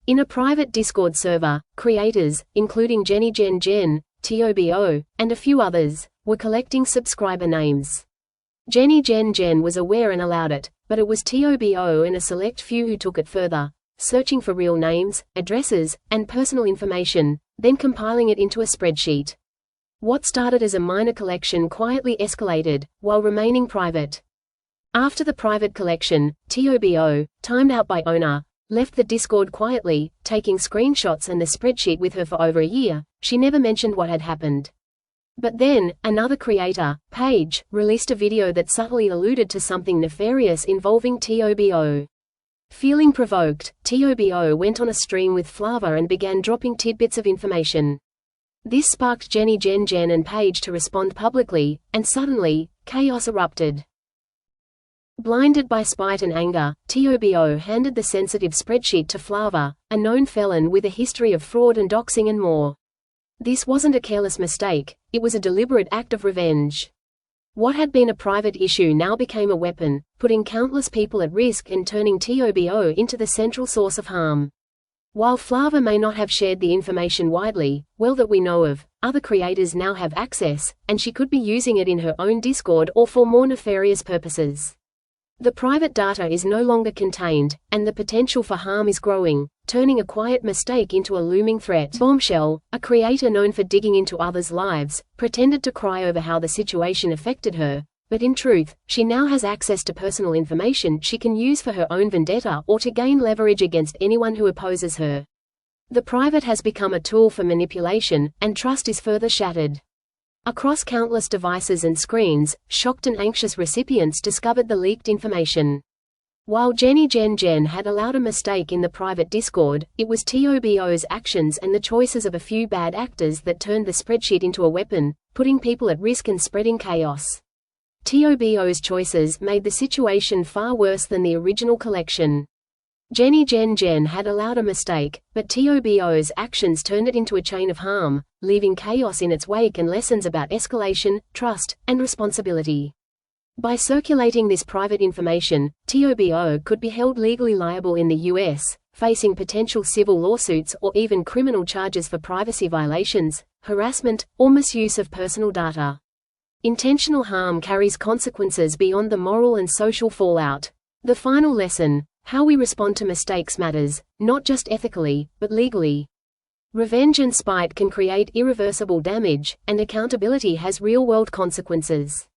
In a private Discord server, creators, including Jenny TOBO, and a few others, were collecting subscriber names. Jenny was aware and allowed it, but it was TOBO and a select few who took it further, searching for real names, addresses, and personal information, then compiling it into a spreadsheet. What started as a minor collection quietly escalated, while remaining private. After the private collection, TOBO, timed out by owner, left the Discord quietly, taking screenshots and the spreadsheet with her for over a year. She never mentioned what had happened. But then, another creator, Paige, released a video that subtly alluded to something nefarious involving TOBO. Feeling provoked, TOBO went on a stream with Flava and began dropping tidbits of information. This sparked Jenny and Paige to respond publicly, and suddenly, chaos erupted. Blinded by spite and anger, TOBO handed the sensitive spreadsheet to Flava, a known felon with a history of fraud and doxing and more. This wasn't a careless mistake, it was a deliberate act of revenge. What had been a private issue now became a weapon, putting countless people at risk and turning TOBO into the central source of harm. While Flava may not have shared the information widely, well that we know of, other creators now have access, and she could be using it in her own Discord or for more nefarious purposes. The private data is no longer contained, and the potential for harm is growing, turning a quiet mistake into a looming threat. Bombshell, a creator known for digging into others' lives, pretended to cry over how the situation affected her, but in truth, she now has access to personal information she can use for her own vendetta or to gain leverage against anyone who opposes her. The private has become a tool for manipulation, and trust is further shattered. Across countless devices and screens, shocked and anxious recipients discovered the leaked information. While Jenny had allowed a mistake in the private Discord, it was TOBO's actions and the choices of a few bad actors that turned the spreadsheet into a weapon, putting people at risk and spreading chaos. TOBO's choices made the situation far worse than the original collection. Jenny had allowed a mistake, but TOBO's actions turned it into a chain of harm, leaving chaos in its wake and lessons about escalation, trust, and responsibility. By circulating this private information, TOBO could be held legally liable in the US, facing potential civil lawsuits or even criminal charges for privacy violations, harassment, or misuse of personal data. Intentional harm carries consequences beyond the moral and social fallout. The final lesson: how we respond to mistakes matters, not just ethically, but legally. Revenge and spite can create irreversible damage, and accountability has real-world consequences.